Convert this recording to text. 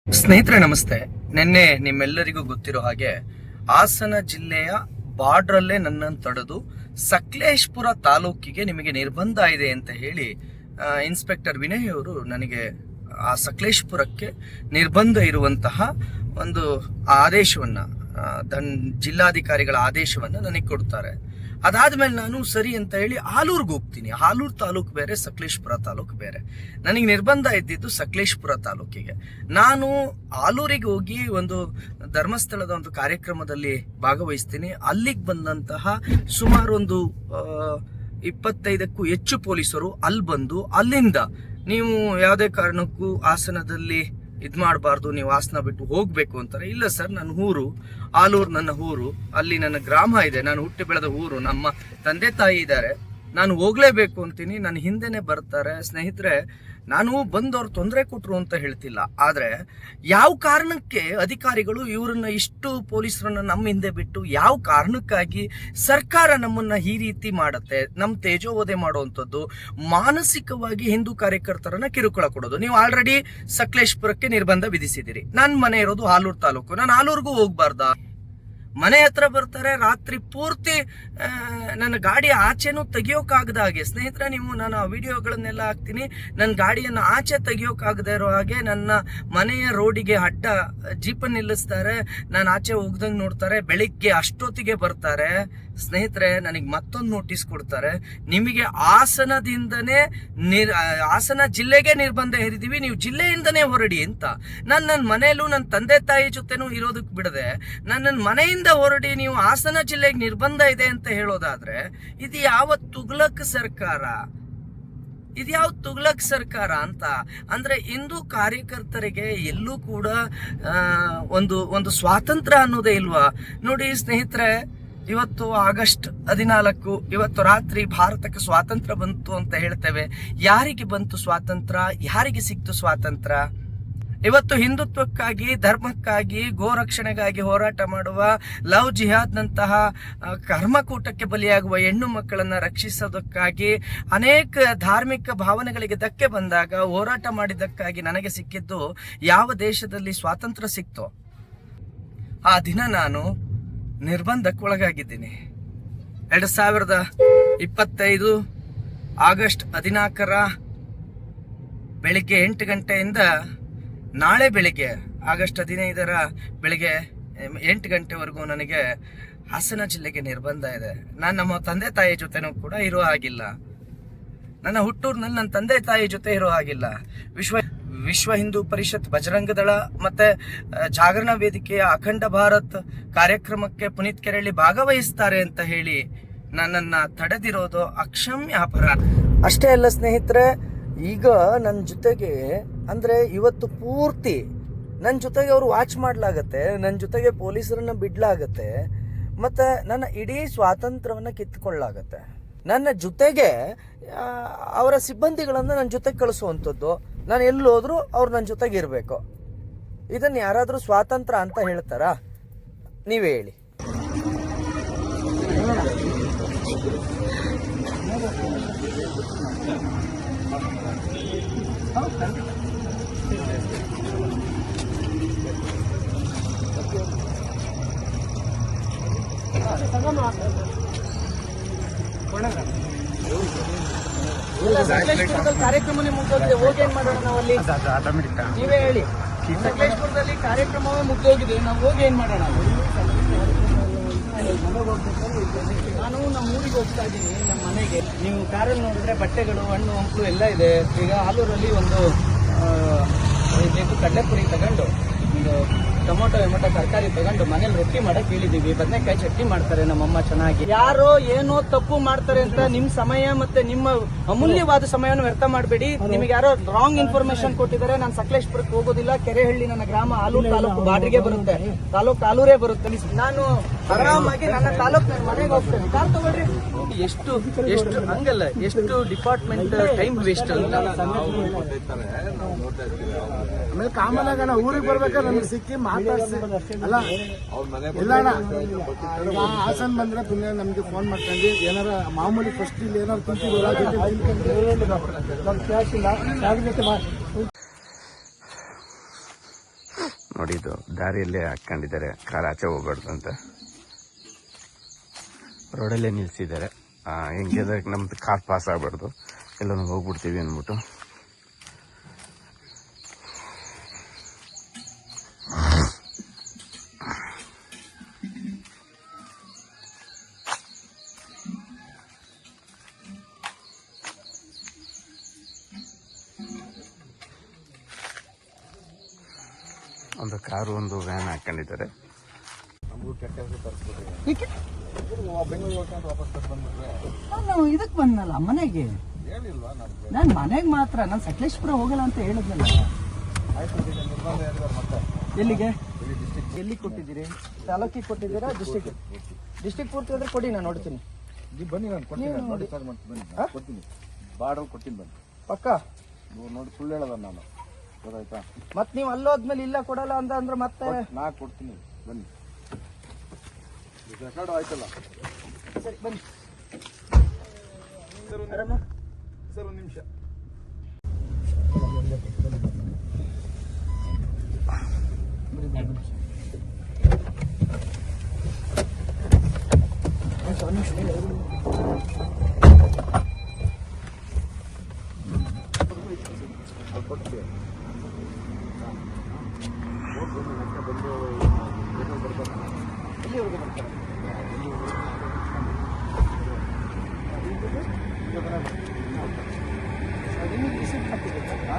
ಸ್ನೇಹಿತರೆ ನಮಸ್ತೆ. ನಿನ್ನೆ ನಿಮ್ಮೆಲ್ಲರಿಗೂ ಗೊತ್ತಿರೋ ಹಾಗೆ ಹಾಸನ ಜಿಲ್ಲೆಯ ಬಾರ್ಡ್ರಲ್ಲೇ ನನ್ನನ್ನು ತಡೆದು ಸಕಲೇಶಪುರ ತಾಲೂಕಿಗೆ ನಿಮಗೆ ನಿರ್ಬಂಧ ಇದೆ ಅಂತ ಹೇಳಿ ಇನ್ಸ್ಪೆಕ್ಟರ್ ವಿನಯ್ ಅವರು ನನಗೆ ಆ ಸಕಲೇಶಪುರಕ್ಕೆ ನಿರ್ಬಂಧ ಇರುವಂತಹ ಒಂದು ಆದೇಶವನ್ನ ಜಿಲ್ಲಾಧಿಕಾರಿಗಳ ಆದೇಶವನ್ನ ನನಗೆ ಕೊಡ್ತಾರೆ. ಅದಾದ್ಮೇಲೆ ನಾನು ಸರಿ ಅಂತ ಹೇಳಿ ಆಲೂರ್ಗೆ ಹೋಗ್ತೀನಿ. ಆಲೂರು ತಾಲೂಕು ಬೇರೆ, ಸಕಲೇಶಪುರ ತಾಲೂಕು ಬೇರೆ. ನನಗೆ ನಿರ್ಬಂಧ ಇದ್ದಿದ್ದು ಸಕಲೇಶಪುರ ತಾಲೂಕಿಗೆ. ನಾನು ಆಲೂರಿಗೆ ಹೋಗಿ ಒಂದು ಧರ್ಮಸ್ಥಳದ ಒಂದು ಕಾರ್ಯಕ್ರಮದಲ್ಲಿ ಭಾಗವಹಿಸ್ತೀನಿ. ಅಲ್ಲಿಗೆ ಬಂದಂತಹ ಸುಮಾರು ಒಂದು 25ಕ್ಕೂ ಹೆಚ್ಚು ಪೊಲೀಸರು ಅಲ್ಲಿ ಬಂದು ಅಲ್ಲಿಂದ ನೀವು ಯಾವುದೇ ಕಾರಣಕ್ಕೂ ಹಾಸನದಲ್ಲಿ ಮಾಡಬಾರ್ದು, ನೀವು ಹಾಸನ ಬಿಟ್ಟು ಹೋಗ್ಬೇಕು ಅಂತಾರೆ. ಇಲ್ಲ ಸರ್, ನನ್ನ ಊರು ಆಲೂರು, ನನ್ನ ಊರು, ಅಲ್ಲಿ ನನ್ನ ಗ್ರಾಮ ಇದೆ, ನಾನು ಹುಟ್ಟಿ ಬೆಳೆದ ಊರು, ನಮ್ಮ ತಂದೆ ತಾಯಿ ಇದ್ದಾರೆ, ನಾನು ಹೋಗ್ಲೇಬೇಕು ಅಂತೀನಿ. ನನ್ನ ಹಿಂದೆನೆ ಬರ್ತಾರೆ. ಸ್ನೇಹಿತರೆ, ನಾನು ಬಂದವ್ರು ತೊಂದರೆ ಕೊಟ್ರು ಅಂತ ಹೇಳ್ತಿಲ್ಲ, ಆದ್ರೆ ಯಾವ ಕಾರಣಕ್ಕೆ ಅಧಿಕಾರಿಗಳು ಇವರನ್ನ ಇಷ್ಟು ಪೊಲೀಸರನ್ನ ನಮ್ಮ ಹಿಂದೆ ಬಿಟ್ಟು ಯಾವ ಕಾರಣಕ್ಕಾಗಿ ಸರ್ಕಾರ ನಮ್ಮನ್ನ ಈ ರೀತಿ ಮಾಡತ್ತೆ? ನಮ್ಮ ತೇಜೋವಧೆ ಮಾಡುವಂಥದ್ದು, ಮಾನಸಿಕವಾಗಿ ಹಿಂದೂ ಕಾರ್ಯಕರ್ತರನ್ನ ಕಿರುಕುಳ ಕೊಡೋದು. ನೀವು ಆಲ್ರೆಡಿ ಸಕಲೇಶಪುರಕ್ಕೆ ನಿರ್ಬಂಧ ವಿಧಿಸಿದಿರಿ. ನನ್ನ ಮನೆ ಇರೋದು ಆಲೂರು ತಾಲೂಕು, ನಾನು ಆಲೂರ್ಗೂ ಹೋಗ್ಬಾರ್ದಾ? ಮನೆ ಹತ್ರ ಬರ್ತಾರೆ, ರಾತ್ರಿ ಪೂರ್ತಿ ನನ್ನ ಗಾಡಿಯ ಆಚೆನೂ ತೆಗಿಯೋಕ್ಕಾಗದ ಹಾಗೆ. ಸ್ನೇಹಿತರೆ, ನೀವು ನಾನು ಆ ವಿಡಿಯೋಗಳನ್ನೆಲ್ಲ ಹಾಕ್ತೀನಿ. ನನ್ನ ಗಾಡಿಯನ್ನು ಆಚೆ ತೆಗಿಯೋಕ್ಕಾಗದೇ ಇರೋ ಹಾಗೆ ನನ್ನ ಮನೆಯ ರೋಡಿಗೆ ಅಡ್ಡ ಜೀಪನ್ನು ನಿಲ್ಲಿಸ್ತಾರೆ. ನಾನು ಆಚೆ ಹೋಗ್ದಂಗೆ ನೋಡ್ತಾರೆ. ಬೆಳಿಗ್ಗೆ ಅಷ್ಟೊತ್ತಿಗೆ ಬರ್ತಾರೆ. ಸ್ನೇಹಿತರೆ, ನನಗೆ ಮತ್ತೊಂದು ನೋಟಿಸ್ ಕೊಡ್ತಾರೆ. ನಿಮಗೆ ಹಾಸನದಿಂದನೇ ಹಾಸನ ಜಿಲ್ಲೆಗೆ ನಿರ್ಬಂಧ ಹೇರಿದೀವಿ, ನೀವು ಜಿಲ್ಲೆಯಿಂದನೇ ಹೊರಡಿ ಅಂತ. ನನ್ನ ಮನೆಯಲ್ಲೂ ನನ್ನ ತಂದೆ ತಾಯಿ ಜೊತೆನೂ ಇರೋದಕ್ಕೆ ಬಿಡದೆ ನನ್ನ ಮನೆಯಿಂದ ಹೊರಡಿ ನೀವು ಹಾಸನ ಜಿಲ್ಲೆಗೆ ನಿರ್ಬಂಧ ಇದೆ ಅಂತ ಹೇಳೋದಾದ್ರೆ ಇದು ಯಾವ ತುಗ್ಲಕ್ ಸರ್ಕಾರ? ಇದು ಯಾವ ತುಗ್ಲಕ್ ಸರ್ಕಾರ ಅಂತ ಅಂದ್ರೆ, ಹಿಂದೂ ಕಾರ್ಯಕರ್ತರಿಗೆ ಎಲ್ಲೂ ಕೂಡ ಒಂದು ಸ್ವಾತಂತ್ರ್ಯ ಅನ್ನೋದೇ ಇಲ್ವಾ? ನೋಡಿ ಸ್ನೇಹಿತರೆ, ಇವತ್ತು ಆಗಸ್ಟ್ 14, ಇವತ್ತು ರಾತ್ರಿ ಭಾರತಕ್ಕೆ ಸ್ವಾತಂತ್ರ್ಯ ಬಂತು ಅಂತ ಹೇಳ್ತೇವೆ. ಯಾರಿಗೆ ಬಂತು ಸ್ವಾತಂತ್ರ್ಯ? ಯಾರಿಗೆ ಸಿಕ್ತು ಸ್ವಾತಂತ್ರ್ಯ? ಇವತ್ತು ಹಿಂದುತ್ವಕ್ಕಾಗಿ, ಧರ್ಮಕ್ಕಾಗಿ, ಗೋರಕ್ಷಣೆಗಾಗಿ ಹೋರಾಟ ಮಾಡುವ, ಲವ್ ಜಿಹಾದ್ನಂತಹ ಕರ್ಮಕೂಟಕ್ಕೆ ಬಲಿಯಾಗುವ ಹೆಣ್ಣು ಮಕ್ಕಳನ್ನ ರಕ್ಷಿಸೋದಕ್ಕಾಗಿ, ಅನೇಕ ಧಾರ್ಮಿಕ ಭಾವನೆಗಳಿಗೆ ಧಕ್ಕೆ ಬಂದಾಗ ಹೋರಾಟ ಮಾಡಿದ್ದಕ್ಕಾಗಿ ನನಗೆ ಸಿಕ್ಕಿದ್ದು ಯಾವ ದೇಶದಲ್ಲಿ ಸ್ವಾತಂತ್ರ್ಯ ಸಿಕ್ತೋ ಆ ದಿನ ನಾನು ನಿರ್ಬಂಧಕ್ಕೆ ಒಳಗಾಗಿದ್ದೀನಿ. 2025 ಆಗಸ್ಟ್ 14 ಬೆಳಿಗ್ಗೆ 8 ಗಂಟೆಯಿಂದ ನಾಳೆ ಬೆಳಿಗ್ಗೆ ಆಗಸ್ಟ್ 15 ಬೆಳಿಗ್ಗೆ 8 ಗಂಟೆವರೆಗೂ ನನಗೆ ಹಾಸನ ಜಿಲ್ಲೆಗೆ ನಿರ್ಬಂಧ ಇದೆ. ನಾನು ನಮ್ಮ ತಂದೆ ತಾಯಿ ಜೊತೆನೂ ಕೂಡ ಇರೋ ಹಾಗಿಲ್ಲ. ನನ್ನ ಹುಟ್ಟೂರಿನಲ್ಲಿ ನನ್ನ ತಂದೆ ತಾಯಿ ಜೊತೆ ಇರೋ ಹಾಗಿಲ್ಲ. ವಿಶ್ವ ಹಿಂದೂ ಪರಿಷತ್, ಬಜರಂಗದಳ ಮತ್ತೆ ಜಾಗರಣ ವೇದಿಕೆಯ ಅಖಂಡ ಭಾರತ್ ಕಾರ್ಯಕ್ರಮಕ್ಕೆ ಪುನೀತ್ ಕೆರೆಳ್ಳಿ ಭಾಗವಹಿಸ್ತಾರೆ ಅಂತ ಹೇಳಿ ನನ್ನನ್ನ ತಡೆದಿರೋದು ಅಕ್ಷಮ್ಯ ಅಪರಾಧ. ಅಷ್ಟೇ ಅಲ್ಲ ಸ್ನೇಹಿತರೆ, ಈಗ ನನ್ನ ಜೊತೆಗೆ ಅಂದ್ರೆ ಇವತ್ತು ಪೂರ್ತಿ ನನ್ನ ಜೊತೆಗೆ ಅವರು ವಾಚ್ ಮಾಡ್ಲಾಗತ್ತೆ, ನನ್ನ ಜೊತೆಗೆ ಪೊಲೀಸರನ್ನ ಬಿಡ್ಲಾಗತ್ತೆ, ಮತ್ತೆ ನನ್ನ ಇಡೀ ಸ್ವಾತಂತ್ರ್ಯವನ್ನ ಕಿತ್ಕೊಳ್ಳಾಗತ್ತೆ. ನನ್ನ ಜೊತೆಗೆ ಅವರ ಸಿಬ್ಬಂದಿಗಳನ್ನ ನನ್ನ ಜೊತೆಗೆ ಕಳಿಸುವಂಥದ್ದು. ನಾನು ಎಲ್ಲೋದ್ರೂ ಅವ್ರು ನನ್ನ ಜೊತೆಗೆ ಇರಬೇಕು. ಇದನ್ನು ಯಾರಾದರೂ ಸ್ವಾತಂತ್ರ್ಯ ಅಂತ ಹೇಳ್ತಾರಾ? ನೀವೇ ಹೇಳಿ. ಸಕಲೇಶಪುರದಲ್ಲಿ ಕಾರ್ಯಕ್ರಮನೇ ಮುಗ್ದೋಗಿದೆ, ಹೋಗಿ ಏನ್ ಮಾಡೋಣ ನಾವಲ್ಲಿ? ನೀವೇ ಹೇಳಿ. ಸಕಲೇಶಪುರದಲ್ಲಿ ಕಾರ್ಯಕ್ರಮವೇ ಮುಗ್ದೋಗಿದೆ, ನಾವು ಹೋಗಿ ಏನ್ ಮಾಡೋಣ? ನಾನು ನಮ್ಮ ಊರಿಗೆ ಹೋಗ್ತಾ ಇದ್ದೀನಿ, ನಮ್ಮ ಮನೆಗೆ. ನೀವು ಕಾರಲ್ಲಿ ನೋಡಿದ್ರೆ ಬಟ್ಟೆಗಳು, ಹಣ್ಣು ಹಂಪಲು ಎಲ್ಲ ಇದೆ. ಈಗ ಆಲೂರಲ್ಲಿ ಒಂದು ಕಡಲೆಪುರಿ ತಗೊಂಡು, ಒಂದು ಟೊಮೊಟೊ ತರಕಾರಿ ತಗೊಂಡು ಮನೇಲಿ ರೊಟ್ಟಿ ಮಾಡಕ್ ಹೇಳಿದೀವಿ. ಬದನೆಕಾಯಿ ಚಟ್ನಿ ಮಾಡ್ತಾರೆ ನಮ್ಮಮ್ಮ ಚೆನ್ನಾಗಿ. ಯಾರೋ ಏನೋ ತಪ್ಪು ಮಾಡ್ತಾರೆ ಅಂತ ನಿಮ್ ಸಮಯ ಮತ್ತೆ ನಿಮ್ಮ ಅಮೂಲ್ಯವಾದ ಸಮಯವನ್ನು ವ್ಯರ್ಥ ಮಾಡಬೇಡಿ. ನಿಮಗೆ ಯಾರೋ ರಾಂಗ್ ಇನ್ಫಾರ್ಮೇಶನ್ ಕೊಟ್ಟಿದ್ದಾರೆ. ನಾನು ಸಕಲೇಶಪುರಕ್ಕೆ ಹೋಗೋದಿಲ್ಲ. ಕೆರೆಹಳ್ಳಿ ನನ್ನ ಗ್ರಾಮ ಆಲೂರು ತಾಲೂಕು ಬಾರ್ಡ್ರಿಗೆ ಬರುತ್ತೆ, ತಾಲೂಕು ಆಲೂರೇ ಬರುತ್ತೆ. ನಾನು ಆರಾಮಾಗಿ ನನ್ನ ತಾಲೂಕು ಮನೆಗೆ ಹೋಗ್ತೇನೆ. ಕಾರ್ ತಗೊಳ್ರಿ. ಎಷ್ಟು ಹಂಗಲ್ಲ, ಎಷ್ಟು ಡಿಪಾರ್ಟ್ಮೆಂಟ್ ಟೈಮ್ ವೇಸ್ಟ್ ಅಂತ. ಆಮೇಲೆ ಕಾಮನಾಗ ನಾವು ಊರಿಗೆ ಬರ್ಬೇಕಾದ್ರೆ ನಮ್ಗೆ ಸಿಕ್ಕಿ ಮಾತಾಡ್ಸಿ ಅಲ್ಲ ಇಲ್ಲ ಹಾಸನ್ ಬಂದ್ರೆ ಪುಣ್ಯ ನಮ್ಗೆ ಫೋನ್ ಮಾಡ್ಕೊಂಡು ಏನಾರ ಮಾಮೂಲಿ ಫಸ್ಟ್ ಇಲ್ಲಿ ಏನಾರು ತಿಂತೀವಿ ಕ್ಯಾಶ್ ಇಲ್ಲ. ನೋಡಿ, ಇದು ದಾರಿಯಲ್ಲೇ ಹಾಕೊಂಡಿದ್ದಾರೆ, ಕಾರ್ ಆಚೆ ಹೋಗ್ಬಾರ್ದು ಅಂತ ರೋಡಲ್ಲೇ ನಿಲ್ಸಿದ್ದಾರೆ. ಹೆಂಗೆ ನಮ್ದು ಕಾರ್ ಪಾಸ್ ಆಗಬಾರ್ದು, ಎಲ್ಲ ಹೋಗ್ಬಿಡ್ತೀವಿ ಅಂದ್ಬಿಟ್ಟು. ಒಂದು ಕಾರು ಒಂದು ವ್ಯಾನ್ ಹಾಕೊಂಡಿದ್ದಾರೆ. ನಾನು ಇದಕ್ ಬಂದಲ್ಲ ಮನೆಗೆ, ನಾನು ಮನೆಗೆ ಮಾತ್ರ, ನಾನು ಸಕಲೇಶ್ಪುರ ಹೋಗಲ್ಲ ಅಂತ ಹೇಳಿದ್ನಲ್ಲ. ಎಲ್ಲಿಗೆ ಎಲ್ಲಿ ಕೊಟ್ಟಿದ್ದೀರಿ? ತಾಲೂಕಿಗೆ ಕೊಟ್ಟಿದ್ದೀರಾ? ಡಿಸ್ಟಿಕ್ ಪೂರ್ತಿ ಆದ್ರೆ ಕೊಡಿ, ನಾನು ನೋಡ್ತೀನಿ. ಬನ್ನಿ, ನಾನು ಕೊಡ್ತೀನಿ, ನೋಡಿ ಸರ್, ಕೊಡ್ತೀನಿ, ಬಾರ್ಡರ್ ಕೊಡ್ತೀನಿ, ಬನ್ನಿ ಪಕ್ಕ ನೋಡಿ, ಸುಳ್ಳು ಹೇಳೋದ ನಾನು, ಗೊತ್ತಾಯ್ತಾ? ಮತ್ ನೀವು ಅಲ್ಲೋದ್ಮೇಲೆ ಇಲ್ಲ ಕೊಡಲ್ಲ ಅಂದ್ರೆ ಮತ್ತೆ ನಾ ಕೊಡ್ತೀನಿ, ಬನ್ನಿ. ರೆಕಾರ್ಡ್ ಆಯ್ತಲ್ಲ, ಸರಿ ಬನ್ನಿ ಸರ್. ಒಂದು ನಿಮಿಷ. ಎಲ್ಲಿವರೆಗೂ ಬರ್ತಾರೆ? ನಿಮಗೆ ರಿಸಿಪ್ಟ್ ಹಾಕಿದ್ದೀರಾ?